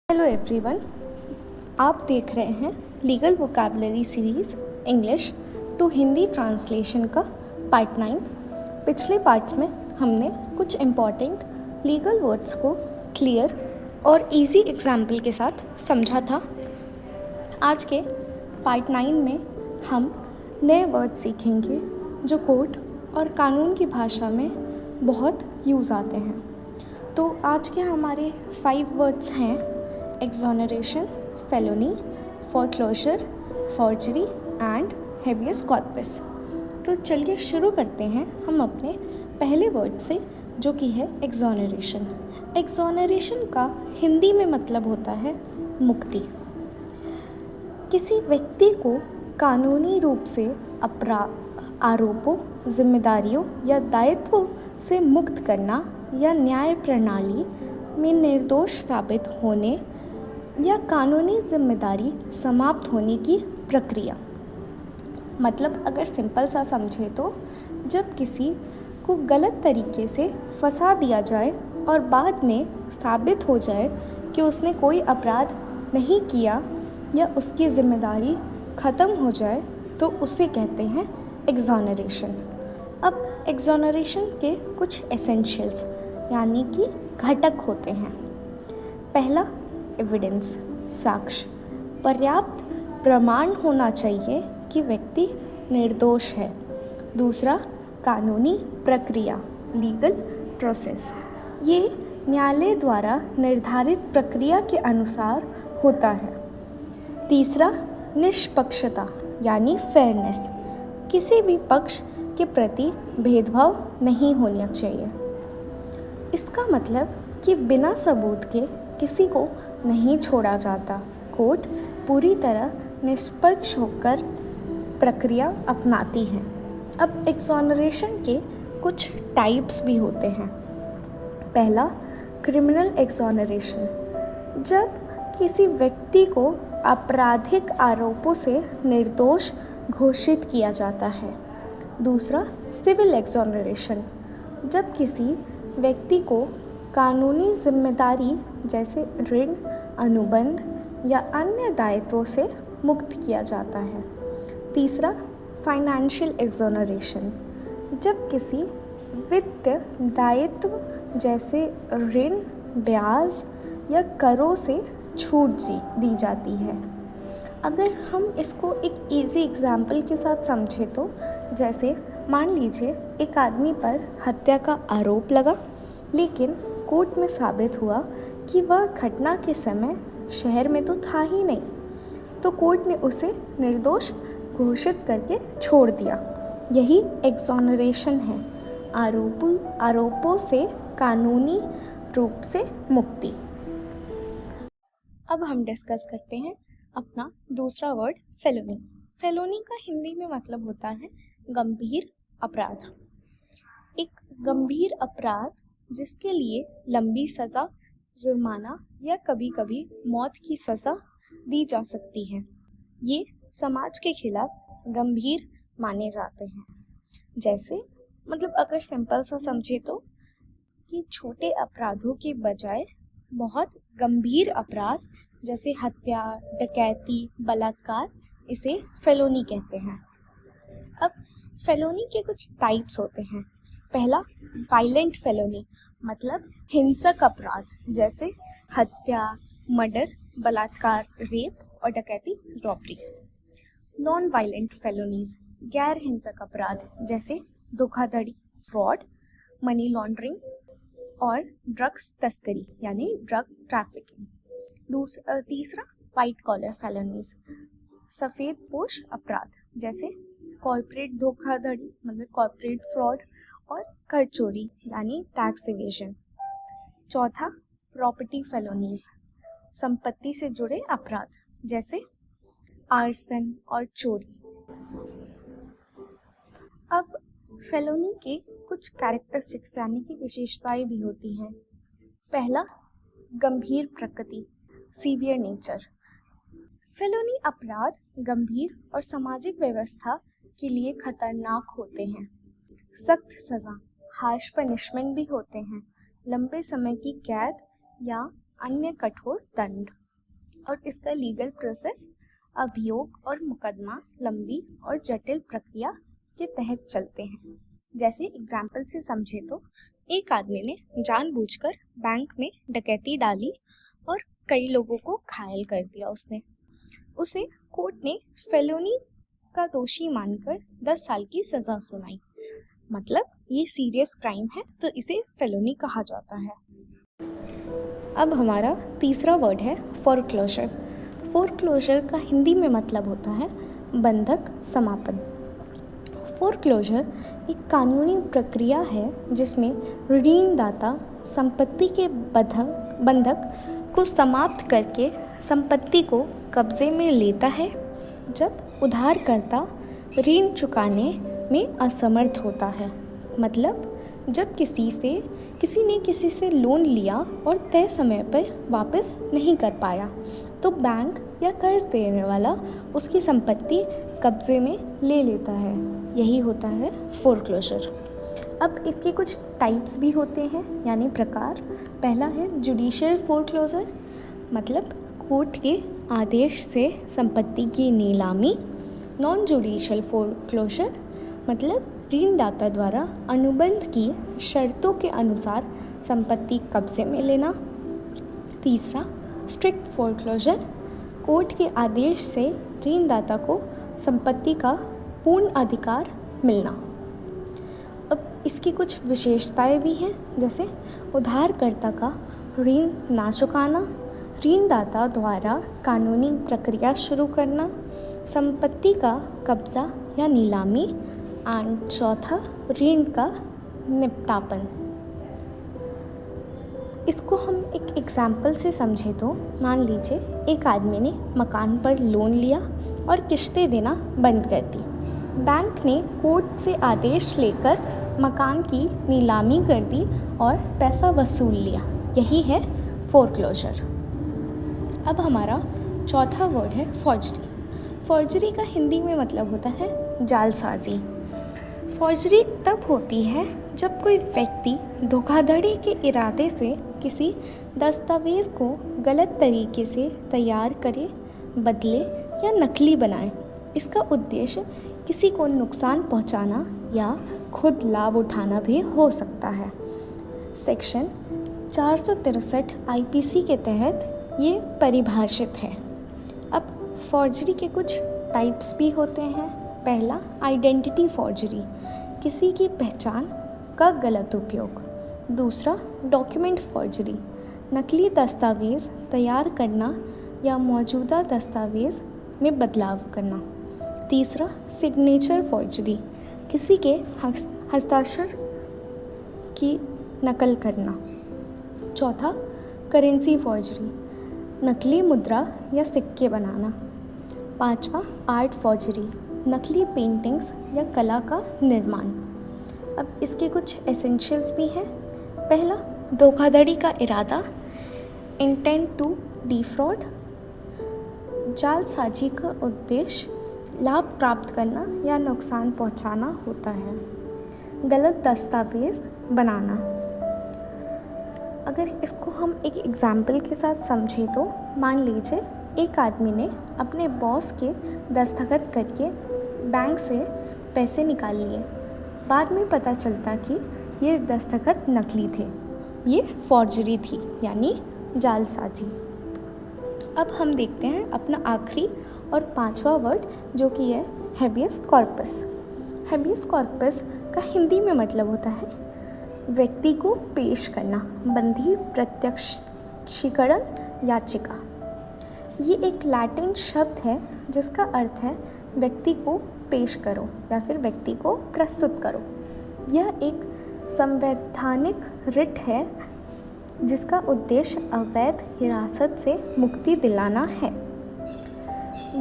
Hello everyone, आप देख रहे हैं legal vocabulary series English to Hindi translation का पार्ट 9। पिछले पार्ट्स में हमने कुछ इम्पॉर्टेंट लीगल वर्ड्स को क्लियर और इजी एग्जाम्पल के साथ समझा था। आज के पार्ट 9 में हम नए वर्ड सीखेंगे जो कोर्ट और कानून की भाषा में बहुत यूज़ आते हैं। तो आज के हमारे 5 वर्ड्स हैं exoneration, felony, foreclosure, forgery and habeas corpus। तो चलिए शुरू करते हैं हम अपने पहले वर्ड से, जो कि है exoneration। exoneration का हिंदी में मतलब होता है मुक्ति। किसी व्यक्ति को कानूनी रूप से आरोपों, जिम्मेदारियों या दायित्वों से मुक्त करना या न्याय प्रणाली में निर्दोष साबित होने या कानूनी जिम्मेदारी समाप्त होने की प्रक्रिया। मतलब अगर सिंपल सा समझे तो जब किसी को गलत तरीके से फंसा दिया जाए और बाद में साबित हो जाए कि उसने कोई अपराध नहीं किया या उसकी जिम्मेदारी ख़त्म हो जाए, तो उसे कहते हैं एक्सोनरेशन। अब एक्सोनरेशन के कुछ एसेंशियल्स यानी कि घटक होते हैं। पहला, एविडेंस, साक्ष्य। पर्याप्त प्रमाण होना चाहिए कि व्यक्ति निर्दोष है। दूसरा, कानूनी प्रक्रिया, लीगल प्रोसेस। ये न्यायालय द्वारा निर्धारित प्रक्रिया के अनुसार होता है। तीसरा, निष्पक्षता यानी फेयरनेस। किसी भी पक्ष के प्रति भेदभाव नहीं होना चाहिए। इसका मतलब कि बिना सबूत के किसी को नहीं छोड़ा जाता। कोर्ट पूरी तरह निष्पक्ष होकर प्रक्रिया अपनाती है। अब एक्सोनरेशन के कुछ टाइप्स भी होते हैं। पहला, क्रिमिनल एक्सोनरेशन। जब किसी व्यक्ति को आपराधिक आरोपों से निर्दोष घोषित किया जाता है। दूसरा, सिविल एक्सोनरेशन। जब किसी व्यक्ति को कानूनी जिम्मेदारी जैसे ऋण, अनुबंध या अन्य दायित्वों से मुक्त किया जाता है। तीसरा, फाइनेंशियल एक्सोनरेशन। जब किसी वित्तीय दायित्व जैसे ऋण, ब्याज या करों से छूट दी जाती है। अगर हम इसको एक इजी एग्जाम्पल के साथ समझें तो जैसे मान लीजिए एक आदमी पर हत्या का आरोप लगा, लेकिन कोर्ट में साबित हुआ कि वह घटना के समय शहर में तो था ही नहीं, तो कोर्ट ने उसे निर्दोष घोषित करके छोड़ दिया। यही एक्सोनरेशन है, आरोपों से कानूनी रूप से मुक्ति। अब हम डिस्कस करते हैं अपना दूसरा वर्ड, फेलोनी। फेलोनी का हिंदी में मतलब होता है गंभीर अपराध। एक गंभीर अपराध जिसके लिए लंबी सज़ा, जुर्माना या कभी कभी मौत की सज़ा दी जा सकती है। ये समाज के खिलाफ गंभीर माने जाते हैं। जैसे मतलब अगर सिंपल सा समझे तो कि छोटे अपराधों के बजाय बहुत गंभीर अपराध जैसे हत्या, डकैती, बलात्कार, इसे फेलोनी कहते हैं। अब फेलोनी के कुछ टाइप्स होते हैं। पहला, वायलेंट फेलोनी, मतलब हिंसक अपराध जैसे हत्या, मर्डर, बलात्कार, रेप और डकैती, रॉबरी। नॉन वायलेंट फेलोनीज, गैर हिंसक अपराध जैसे धोखाधड़ी, फ्रॉड, मनी लॉन्ड्रिंग और ड्रग्स तस्करी यानी ड्रग ट्रैफिकिंग। तीसरा, वाइट कॉलर फेलोनीज, सफ़ेद पोश अपराध जैसे कॉर्पोरेट धोखाधड़ी मतलब कॉर्पोरेट फ्रॉड और कर चोरी यानी टैक्स इवेजन। चौथा, प्रॉपर्टी फेलोनीज, संपत्ति से जुड़े अपराध जैसे आर्सन और चोरी। अब फेलोनी के कुछ कैरेक्टरिस्टिक्स यानी कि विशेषताएं भी होती हैं। पहला, गंभीर प्रकृति, सीवियर नेचर। फेलोनी अपराध गंभीर और सामाजिक व्यवस्था के लिए खतरनाक होते हैं। सख्त सज़ा, हार्श पनिशमेंट भी होते हैं। लंबे समय की कैद या अन्य कठोर दंड। और इसका लीगल प्रोसेस अभियोग और मुकदमा लंबी और जटिल प्रक्रिया के तहत चलते हैं। जैसे एग्जाम्पल से समझे तो एक आदमी ने जानबूझकर बैंक में डकैती डाली और कई लोगों को घायल कर दिया। उसे कोर्ट ने फेलोनी का दोषी मानकर 10 साल की सजा सुनाई। मतलब ये सीरियस क्राइम है तो इसे फेलोनी कहा जाता है। अब हमारा तीसरा वर्ड है फोरक्लोजर। फोरक्लोजर का हिंदी में मतलब होता है बंधक समापन। फोरक्लोजर एक कानूनी प्रक्रिया है जिसमें ऋणदाता संपत्ति के बंधक को समाप्त करके संपत्ति को कब्जे में लेता है जब उधारकर्ता ऋण चुकाने में असमर्थ होता है। मतलब जब किसी ने किसी से लोन लिया और तय समय पर वापस नहीं कर पाया तो बैंक या कर्ज देने वाला उसकी संपत्ति कब्जे में ले लेता है। यही होता है फोरक्लोजर। अब इसके कुछ टाइप्स भी होते हैं यानी प्रकार। पहला है जुडिशियल फोरक्लोजर, मतलब कोर्ट के आदेश से संपत्ति की नीलामी। नॉन जुडिशियल फोरक्लोजर मतलब ऋणदाता द्वारा अनुबंध की शर्तों के अनुसार संपत्ति कब्जे में लेना। तीसरा स्ट्रिक्ट फोरक्लोजर, कोर्ट के आदेश से ऋणदाता को संपत्ति का पूर्ण अधिकार मिलना। अब इसकी कुछ विशेषताएं भी हैं, जैसे उधारकर्ता का ऋण ना चुकाना, ऋणदाता द्वारा कानूनी प्रक्रिया शुरू करना, संपत्ति का कब्जा या नीलामी, एंड चौथा ऋण का निपटापन। इसको हम एक एग्जाम्पल से समझे तो मान लीजिए एक आदमी ने मकान पर लोन लिया और किश्तें देना बंद कर दी। बैंक ने कोर्ट से आदेश लेकर मकान की नीलामी कर दी और पैसा वसूल लिया। यही है फोरक्लोजर। अब हमारा चौथा वर्ड है फॉर्जरी। फॉर्जरी का हिंदी में मतलब होता है जालसाजी। फॉर्जरी तब होती है जब कोई व्यक्ति धोखाधड़ी के इरादे से किसी दस्तावेज़ को गलत तरीके से तैयार करे, बदले या नकली बनाए। इसका उद्देश्य किसी को नुकसान पहुंचाना या खुद लाभ उठाना भी हो सकता है। सेक्शन 463 आईपीसी के तहत ये परिभाषित है। अब फॉर्जरी के कुछ टाइप्स भी होते हैं। पहला आइडेंटिटी फॉर्जरी, किसी की पहचान का गलत उपयोग। दूसरा डॉक्यूमेंट फॉर्जरी, नकली दस्तावेज़ तैयार करना या मौजूदा दस्तावेज़ में बदलाव करना। तीसरा सिग्नेचर फॉर्जरी, किसी के हस्ताक्षर की नकल करना। चौथा करेंसी फॉर्जरी, नकली मुद्रा या सिक्के बनाना। पांचवा आर्ट फॉर्जरी, नकली पेंटिंग्स या कला का निर्माण। अब इसके कुछ एसेंशियल्स भी हैं। पहला धोखाधड़ी का इरादा, इंटेंट टू डिफ्रॉड। जालसाजी का उद्देश्य लाभ प्राप्त करना या नुकसान पहुंचाना होता है। गलत दस्तावेज़ बनाना। अगर इसको हम एक एग्जाम्पल के साथ समझें तो मान लीजिए एक आदमी ने अपने बॉस के दस्तखत करके बैंक से पैसे निकाल लिए। बाद में पता चलता कि ये दस्तखत नकली थे। ये फॉर्जरी थी यानी जालसाजी। अब हम देखते हैं अपना आखिरी और पांचवा वर्ड जो कि है हेबियस कॉर्पस। हेबियस कॉर्पस का हिंदी में मतलब होता है व्यक्ति को पेश करना, बंधी प्रत्यक्षीकरण याचिका। ये एक लैटिन शब्द है जिसका अर्थ है व्यक्ति को पेश करो या फिर व्यक्ति को प्रस्तुत करो। यह एक संवैधानिक रिट है जिसका उद्देश्य अवैध हिरासत से मुक्ति दिलाना है।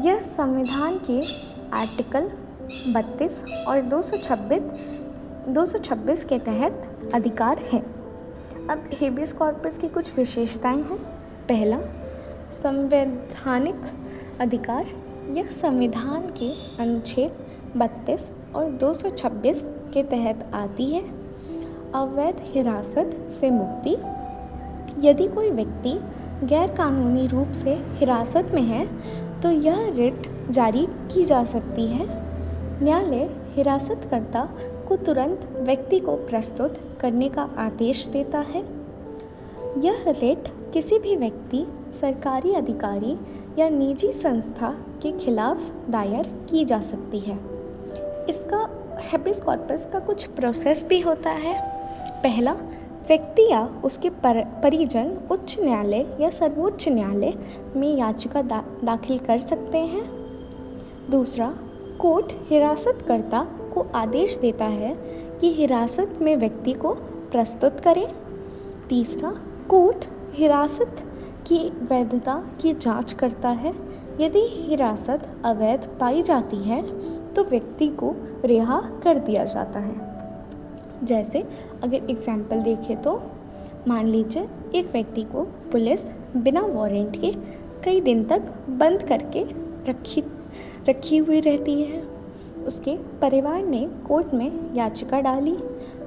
यह संविधान के आर्टिकल 32 और 226 के तहत अधिकार है। अब हेबियस कॉर्पस की कुछ विशेषताएं हैं। पहला संवैधानिक अधिकार, यह संविधान के अनुच्छेद 32 और 226 के तहत आती है। अवैध हिरासत से मुक्ति, यदि कोई व्यक्ति गैरकानूनी रूप से हिरासत में है तो यह रिट जारी की जा सकती है। न्यायालय हिरासतकर्ता को तुरंत व्यक्ति को प्रस्तुत करने का आदेश देता है। यह रिट किसी भी व्यक्ति, सरकारी अधिकारी या निजी संस्था के खिलाफ दायर की जा सकती है। इसका हैबियस कॉर्पस का कुछ प्रोसेस भी होता है। पहला, व्यक्ति या उसके परिजन उच्च न्यायालय या सर्वोच्च न्यायालय में याचिका दाखिल कर सकते हैं। दूसरा, कोर्ट हिरासतकर्ता को आदेश देता है कि हिरासत में व्यक्ति को प्रस्तुत करें। तीसरा, कोर्ट हिरासत की वैधता की जांच करता है। यदि हिरासत अवैध पाई जाती है तो व्यक्ति को रिहा कर दिया जाता है। जैसे अगर एग्जाम्पल देखें तो मान लीजिए एक व्यक्ति को पुलिस बिना वारंट के कई दिन तक बंद करके रखी हुई रहती है। उसके परिवार ने कोर्ट में याचिका डाली।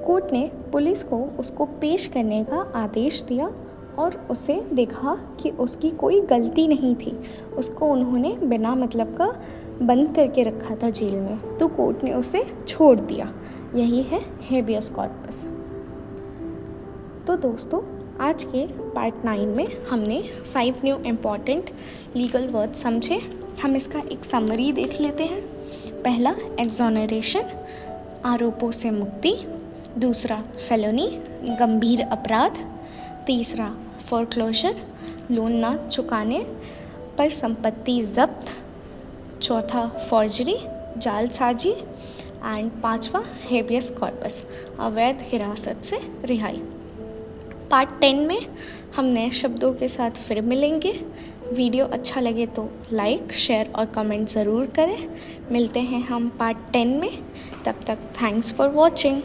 कोर्ट ने पुलिस को उसको पेश करने का आदेश दिया और उसे देखा कि उसकी कोई गलती नहीं थी। उसको उन्होंने बिना मतलब का बंद करके रखा था जेल में, तो कोर्ट ने उसे छोड़ दिया। यही है हेबियस कॉर्पस। तो दोस्तों, आज के पार्ट 9 में हमने 5 न्यू इम्पॉर्टेंट लीगल वर्ड समझे। हम इसका एक समरी देख लेते हैं। पहला, एक्सोनरेशन, आरोपों से मुक्ति। दूसरा, फेलोनी, गंभीर अपराध। तीसरा, फोरक्लोजर, लोन ना चुकाने पर संपत्ति जब्त। चौथा, फॉर्जरी, जालसाजी। एंड पांचवा, हेबियस कॉर्पस, अवैध हिरासत से रिहाई। पार्ट 10 में हम नए शब्दों के साथ फिर मिलेंगे। वीडियो अच्छा लगे तो लाइक, शेयर और कमेंट ज़रूर करें। मिलते हैं हम पार्ट 10 में। तब तक थैंक्स फॉर वॉचिंग।